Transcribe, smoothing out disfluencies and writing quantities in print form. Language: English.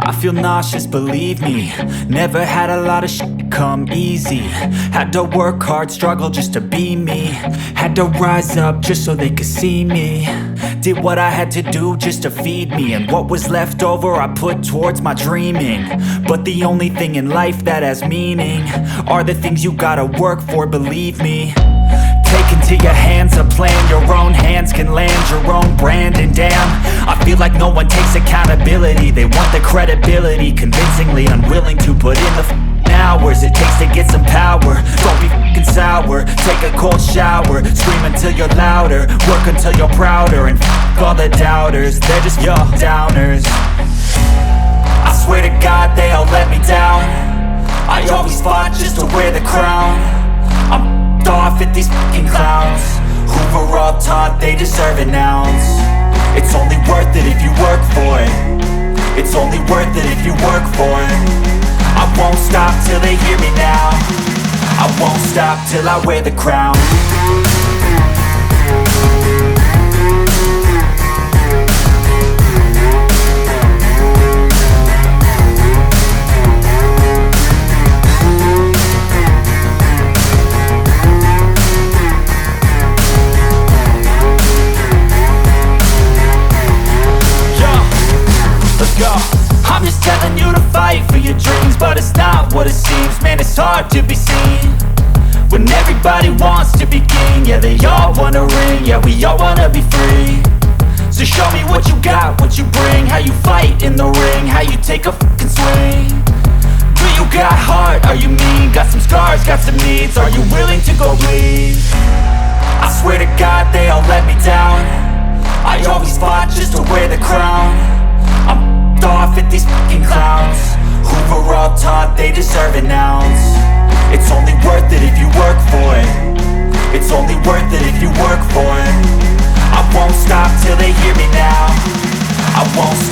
I feel nauseous, believe me. Never had a lot of shit come easy. Had to work hard, struggle just to be me. Had to rise up just so they could see me. Did what I had to do just to feed me, and what was left over I put towards my dreaming. But the only thing in life that has meaning are the things you gotta work for, believe me. Take into your hands a plan, your own hands can land your own brand. And damn, I feel like no one takes accountability. They want the credibility, convincingly unwilling to put in the hours it takes to get some power. Don't be f***ing sour, take a cold shower. Scream until you're louder, work until you're prouder. And f*** all the doubters, they're just your downers. I swear to God they all let me down. I always fought just to wear the crown. I'm off at these fucking clowns who were all taught they deserve an ounce. It's only worth it if you work for it. It's only worth it if you work for it. I won't stop till they hear me now. I won't stop till I wear the crown. I'm just telling you to fight for your dreams, but it's not what it seems. Man, it's hard to be seen when everybody wants to be king. Yeah, they all wanna ring, yeah, we all wanna be free. So show me what you got, what you bring, how you fight in the ring, how you take a fucking swing. Do you got heart, are you mean? Got some scars, got some needs, are you willing to go bleed? I swear to God they all let me down. I always fought just to wear the crown. I'm off at these fucking clowns who were all taught they deserve an ounce. It's only worth it if you work for it. It's only worth it if you work for it. I won't stop till they hear me now. I won't